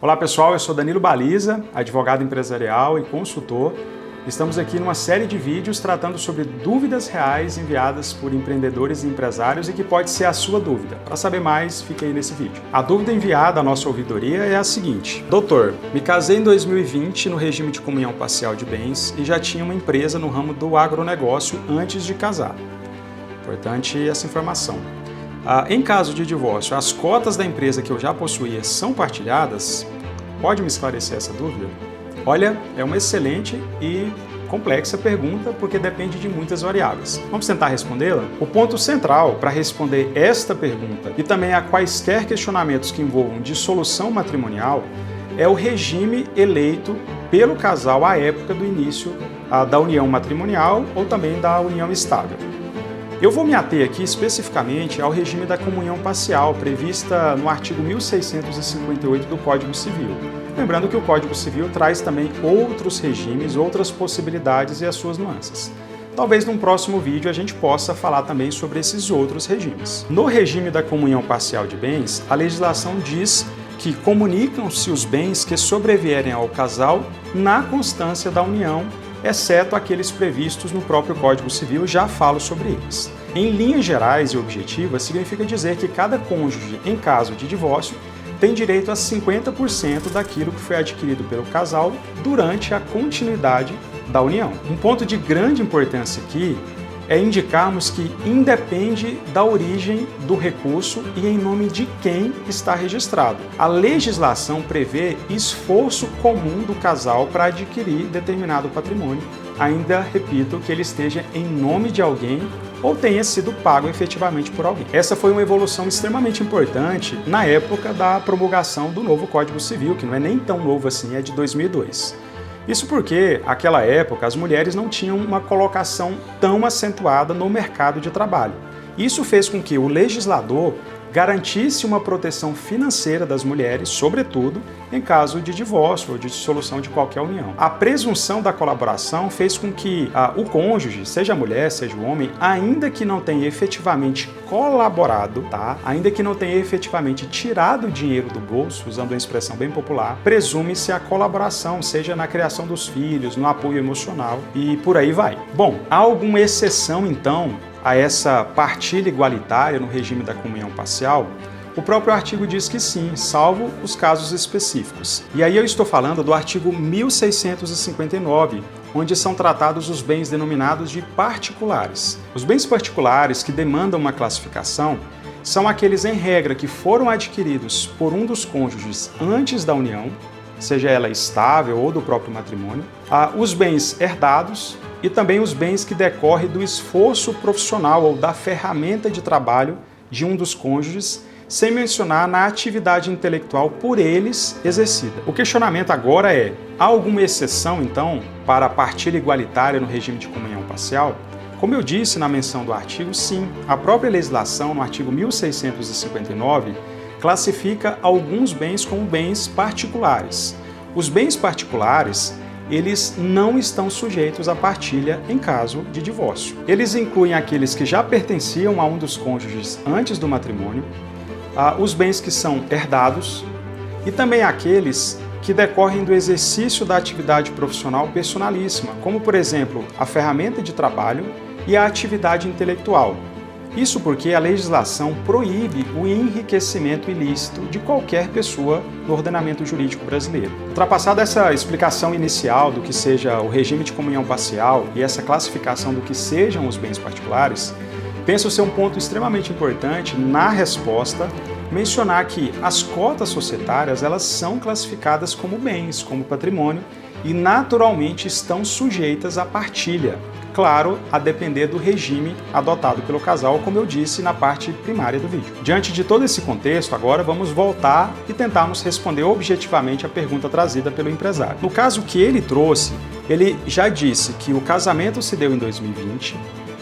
Olá pessoal, eu sou Danilo Baliza, advogado empresarial e consultor. Estamos aqui numa série de vídeos tratando sobre dúvidas reais enviadas por empreendedores e empresários e que pode ser a sua dúvida. Para saber mais, fique aí nesse vídeo. A dúvida enviada à nossa ouvidoria é a seguinte: Doutor, me casei em 2020 no regime de comunhão parcial de bens e já tinha uma empresa no ramo do agronegócio antes de casar. Importante essa informação. Em caso de divórcio, as cotas da empresa que eu já possuía são partilhadas? Pode me esclarecer essa dúvida? Olha, é uma excelente e complexa pergunta porque depende de muitas variáveis. Vamos tentar respondê-la? O ponto central para responder esta pergunta e também a quaisquer questionamentos que envolvam dissolução matrimonial é o regime eleito pelo casal à época do início da união matrimonial ou também da união estável. Eu vou me ater aqui especificamente ao regime da comunhão parcial, prevista no artigo 1658 do Código Civil. Lembrando que o Código Civil traz também outros regimes, outras possibilidades e as suas nuances. Talvez num próximo vídeo a gente possa falar também sobre esses outros regimes. No regime da comunhão parcial de bens, a legislação diz que comunicam-se os bens que sobrevierem ao casal na constância da união, exceto aqueles previstos no próprio Código Civil, já falo sobre eles. Em linhas gerais e objetivas, significa dizer que cada cônjuge, em caso de divórcio, tem direito a 50% daquilo que foi adquirido pelo casal durante a continuidade da união. Um ponto de grande importância aqui é indicarmos que independe da origem do recurso e em nome de quem está registrado. A legislação prevê esforço comum do casal para adquirir determinado patrimônio, ainda repito que ele esteja em nome de alguém ou tenha sido pago efetivamente por alguém. Essa foi uma evolução extremamente importante na época da promulgação do novo Código Civil, que não é nem tão novo assim, é de 2002. Isso porque, naquela época, as mulheres não tinham uma colocação tão acentuada no mercado de trabalho. Isso fez com que o legislador garantisse uma proteção financeira das mulheres, sobretudo em caso de divórcio ou de dissolução de qualquer união. A presunção da colaboração fez com que o cônjuge, seja a mulher, seja o homem, ainda que não tenha efetivamente colaborado, ainda que não tenha efetivamente tirado o dinheiro do bolso, usando uma expressão bem popular, presume-se a colaboração, seja na criação dos filhos, no apoio emocional e por aí vai. Bom, há alguma exceção então a essa partilha igualitária no regime da comunhão parcial? O próprio artigo diz que sim, salvo os casos específicos. E aí eu estou falando do artigo 1659, onde são tratados os bens denominados de particulares. Os bens particulares que demandam uma classificação são aqueles, em regra, que foram adquiridos por um dos cônjuges antes da união, seja ela estável ou do próprio matrimônio, os bens herdados e também os bens que decorrem do esforço profissional ou da ferramenta de trabalho de um dos cônjuges, sem mencionar na atividade intelectual por eles exercida. O questionamento agora é: há alguma exceção, então, para a partilha igualitária no regime de comunhão parcial? Como eu disse na menção do artigo, sim. A própria legislação, no artigo 1659, classifica alguns bens como bens particulares. Os bens particulares, eles não estão sujeitos à partilha em caso de divórcio. Eles incluem aqueles que já pertenciam a um dos cônjuges antes do matrimônio, os bens que são herdados e também aqueles que decorrem do exercício da atividade profissional personalíssima, como, por exemplo, a ferramenta de trabalho e a atividade intelectual. Isso porque a legislação proíbe o enriquecimento ilícito de qualquer pessoa no ordenamento jurídico brasileiro. Ultrapassada essa explicação inicial do que seja o regime de comunhão parcial e essa classificação do que sejam os bens particulares, penso ser um ponto extremamente importante na resposta mencionar que as cotas societárias elas são classificadas como bens, como patrimônio e naturalmente estão sujeitas à partilha. Claro, a depender do regime adotado pelo casal, como eu disse na parte primária do vídeo. Diante de todo esse contexto, agora vamos voltar e tentarmos responder objetivamente a pergunta trazida pelo empresário. No caso que ele trouxe, ele já disse que o casamento se deu em 2020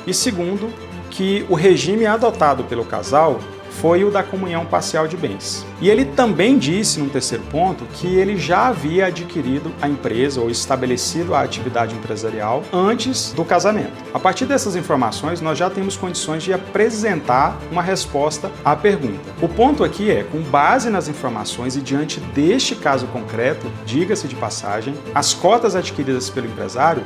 e, segundo, que o regime adotado pelo casal foi o da comunhão parcial de bens. E ele também disse, num terceiro ponto, que ele já havia adquirido a empresa ou estabelecido a atividade empresarial antes do casamento. A partir dessas informações, nós já temos condições de apresentar uma resposta à pergunta. O ponto aqui é, com base nas informações e diante deste caso concreto, diga-se de passagem, as cotas adquiridas pelo empresário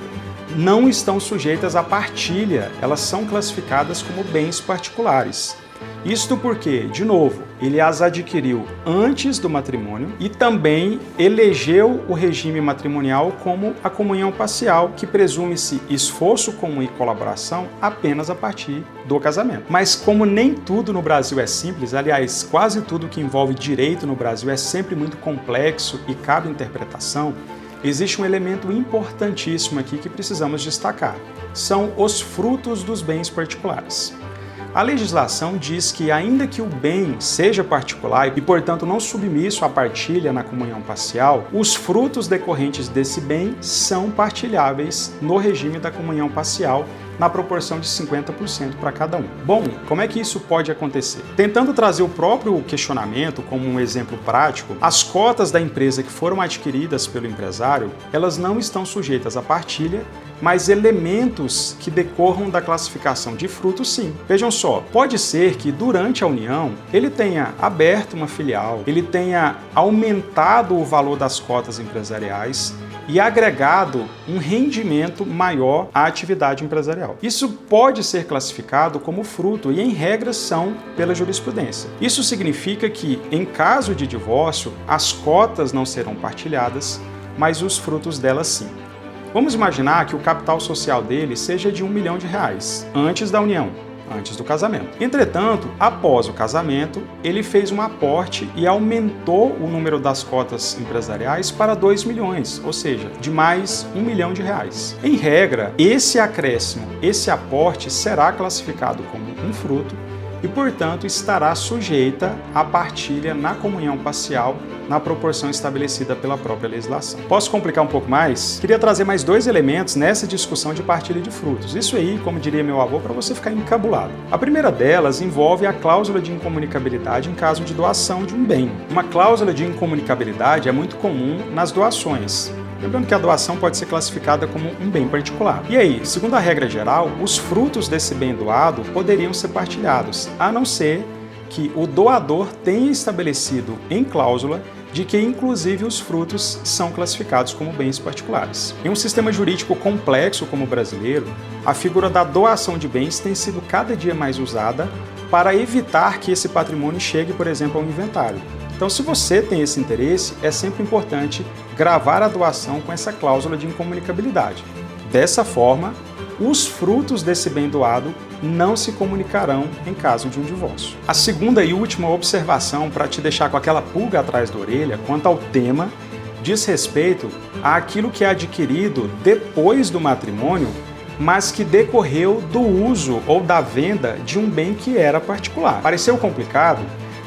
não estão sujeitas à partilha, elas são classificadas como bens particulares. Isto porque, de novo, ele as adquiriu antes do matrimônio e também elegeu o regime matrimonial como a comunhão parcial, que presume-se esforço comum e colaboração apenas a partir do casamento. Mas como nem tudo no Brasil é simples, aliás, quase tudo que envolve direito no Brasil é sempre muito complexo e cabe interpretação, existe um elemento importantíssimo aqui que precisamos destacar. São os frutos dos bens particulares. A legislação diz que, ainda que o bem seja particular e, portanto, não submisso à partilha na comunhão parcial, os frutos decorrentes desse bem são partilháveis no regime da comunhão parcial, na proporção de 50% para cada um. Bom, como é que isso pode acontecer? Tentando trazer o próprio questionamento como um exemplo prático, as cotas da empresa que foram adquiridas pelo empresário, elas não estão sujeitas à partilha, mas elementos que decorram da classificação de frutos, sim. Vejam só, pode ser que durante a união ele tenha aberto uma filial, ele tenha aumentado o valor das cotas empresariais e agregado um rendimento maior à atividade empresarial. Isso pode ser classificado como fruto e, em regra, são pela jurisprudência. Isso significa que, em caso de divórcio, as cotas não serão partilhadas, mas os frutos delas sim. Vamos imaginar que o capital social dele seja de R$1 milhão antes da união, antes do casamento. Entretanto, após o casamento, ele fez um aporte e aumentou o número das cotas empresariais para 2 milhões, ou seja, de mais R$1 milhão. Em regra, esse acréscimo, esse aporte será classificado como um fruto e, portanto, estará sujeita à partilha na comunhão parcial na proporção estabelecida pela própria legislação. Posso complicar um pouco mais? Queria trazer mais 2 elementos nessa discussão de partilha de frutos. Isso aí, como diria meu avô, para você ficar encabulado. A primeira delas envolve a cláusula de incomunicabilidade em caso de doação de um bem. Uma cláusula de incomunicabilidade é muito comum nas doações. Lembrando que a doação pode ser classificada como um bem particular. E aí, segundo a regra geral, os frutos desse bem doado poderiam ser partilhados, a não ser que o doador tenha estabelecido em cláusula de que, inclusive, os frutos são classificados como bens particulares. Em um sistema jurídico complexo como o brasileiro, a figura da doação de bens tem sido cada dia mais usada para evitar que esse patrimônio chegue, por exemplo, ao inventário. Então, se você tem esse interesse, é sempre importante gravar a doação com essa cláusula de incomunicabilidade. Dessa forma, os frutos desse bem doado não se comunicarão em caso de um divórcio. A segunda e última observação, para te deixar com aquela pulga atrás da orelha quanto ao tema, diz respeito àquilo que é adquirido depois do matrimônio, mas que decorreu do uso ou da venda de um bem que era particular. Pareceu complicado?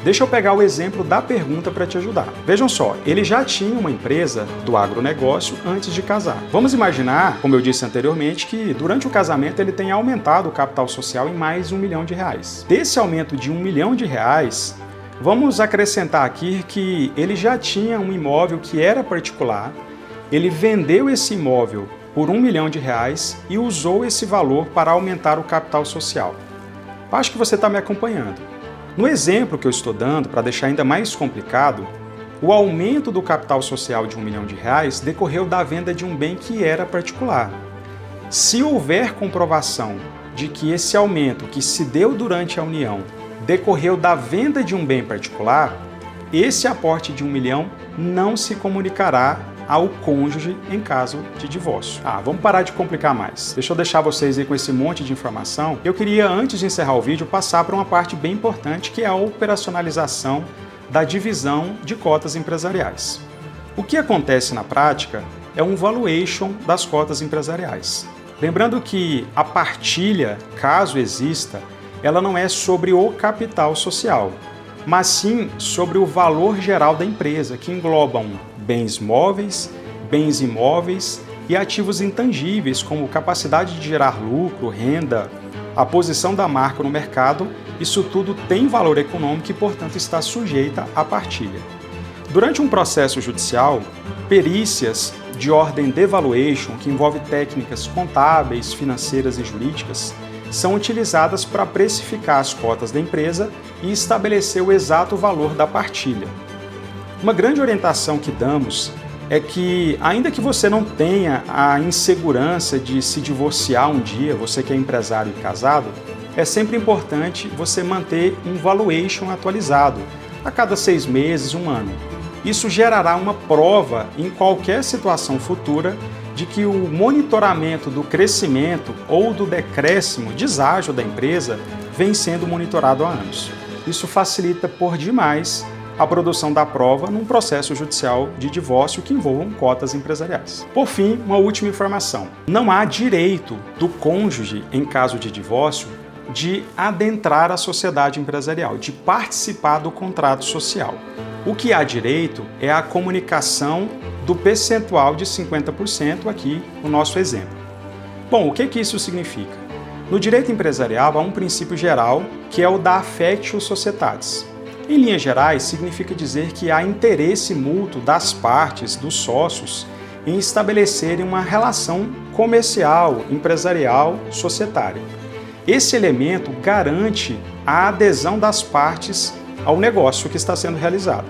Deixa eu pegar o exemplo da pergunta para te ajudar. Vejam só, ele já tinha uma empresa do agronegócio antes de casar. Vamos imaginar, como eu disse anteriormente, que durante o casamento ele tenha aumentado o capital social em mais R$1 milhão. Desse aumento de R$1 milhão, vamos acrescentar aqui que ele já tinha um imóvel que era particular, ele vendeu esse imóvel por R$1 milhão e usou esse valor para aumentar o capital social. Acho que você está me acompanhando. No exemplo que eu estou dando, para deixar ainda mais complicado, o aumento do capital social de R$1 milhão decorreu da venda de um bem que era particular. Se houver comprovação de que esse aumento que se deu durante a união decorreu da venda de um bem particular, esse aporte de R$1 milhão não se comunicará ao cônjuge em caso de divórcio. Vamos parar de complicar mais. Deixa eu deixar vocês aí com esse monte de informação. Eu queria, antes de encerrar o vídeo, passar para uma parte bem importante, que é a operacionalização da divisão de cotas empresariais. O que acontece na prática é um valuation das cotas empresariais. Lembrando que a partilha, caso exista, ela não é sobre o capital social, mas sim sobre o valor geral da empresa, que englobam bens móveis, bens imóveis e ativos intangíveis, como capacidade de gerar lucro, renda, a posição da marca no mercado isso tudo tem valor econômico e, portanto, está sujeita à partilha. Durante um processo judicial, perícias de ordem de valuation, que envolve técnicas contábeis, financeiras e jurídicas, são utilizadas para precificar as cotas da empresa e estabelecer o exato valor da partilha. Uma grande orientação que damos é que, ainda que você não tenha a insegurança de se divorciar um dia, você que é empresário e casado, é sempre importante você manter um valuation atualizado a cada 6 meses, 1 ano. Isso gerará uma prova em qualquer situação futura de que o monitoramento do crescimento ou do decréscimo, deságio da empresa, vem sendo monitorado há anos. Isso facilita por demais a produção da prova num processo judicial de divórcio que envolvam cotas empresariais. Por fim, uma última informação. Não há direito do cônjuge, em caso de divórcio, de adentrar a sociedade empresarial, de participar do contrato social. O que há direito é a comunicação do percentual de 50% aqui no nosso exemplo. Bom, o que isso significa? No direito empresarial há um princípio geral que é o da affectio societatis. Em linhas gerais, significa dizer que há interesse mútuo das partes, dos sócios, em estabelecerem uma relação comercial, empresarial, societária. Esse elemento garante a adesão das partes ao negócio que está sendo realizado.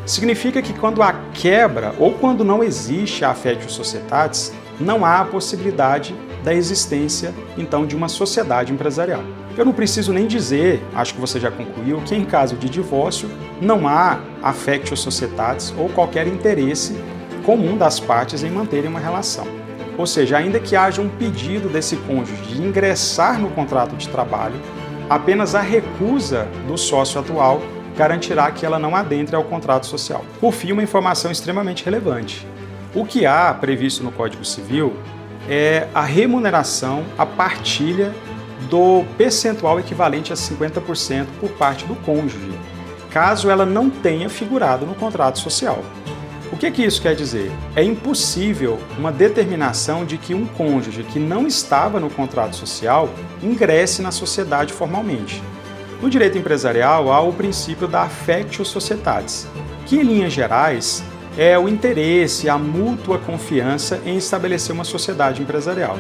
Significa que quando há quebra ou quando não existe a affectio societatis, não há a possibilidade da existência, então, de uma sociedade empresarial. Eu não preciso nem dizer, acho que você já concluiu, que em caso de divórcio não há affectio societatis ou qualquer interesse comum das partes em manterem uma relação. Ou seja, ainda que haja um pedido desse cônjuge de ingressar no contrato de trabalho, apenas a recusa do sócio atual garantirá que ela não adentre ao contrato social. Por fim, uma informação extremamente relevante. O que há previsto no Código Civil é a remuneração, a partilha do percentual equivalente a 50% por parte do cônjuge, caso ela não tenha figurado no contrato social. O que isso quer dizer? É impossível uma determinação de que um cônjuge que não estava no contrato social ingresse na sociedade formalmente. No direito empresarial, há o princípio da affectio societatis, que, em linhas gerais, é o interesse, a mútua confiança em estabelecer uma sociedade empresarial.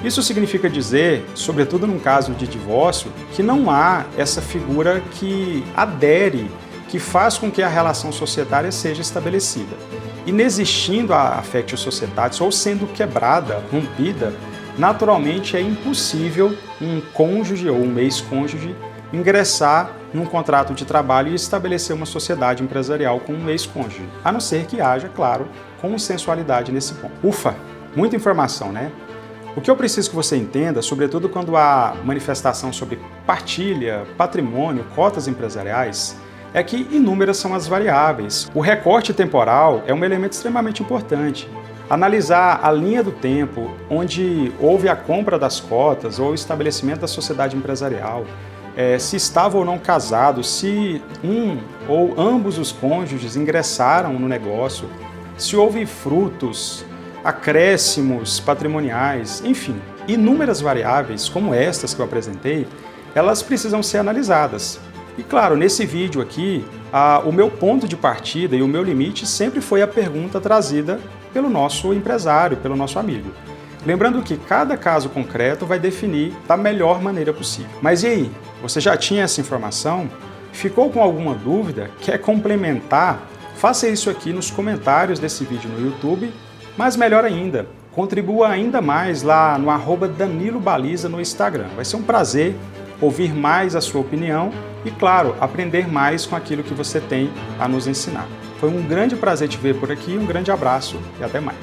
Isso significa dizer, sobretudo num caso de divórcio, que não há essa figura que adere, que faz com que a relação societária seja estabelecida. Inexistindo a affectio societatis ou sendo quebrada, rompida, naturalmente é impossível um cônjuge ou um ex-cônjuge ingressar num contrato de trabalho e estabelecer uma sociedade empresarial com um ex-cônjuge, a não ser que haja, claro, consensualidade nesse ponto. Ufa, muita informação, né? O que eu preciso que você entenda, sobretudo quando há manifestação sobre partilha, patrimônio, cotas empresariais, é que inúmeras são as variáveis. O recorte temporal é um elemento extremamente importante. Analisar a linha do tempo onde houve a compra das cotas ou o estabelecimento da sociedade empresarial, se estava ou não casado, se um ou ambos os cônjuges ingressaram no negócio, se houve frutos, acréscimos patrimoniais, enfim, inúmeras variáveis como estas que eu apresentei, elas precisam ser analisadas. E claro, nesse vídeo aqui, o meu ponto de partida e o meu limite sempre foi a pergunta trazida pelo nosso empresário, pelo nosso amigo. Lembrando que cada caso concreto vai definir da melhor maneira possível. Mas e aí? Você já tinha essa informação? Ficou com alguma dúvida? Quer complementar? Faça isso aqui nos comentários desse vídeo no YouTube, mas melhor ainda, contribua ainda mais lá no @DaniloBaliza no Instagram. Vai ser um prazer ouvir mais a sua opinião e, claro, aprender mais com aquilo que você tem a nos ensinar. Foi um grande prazer te ver por aqui, um grande abraço e até mais.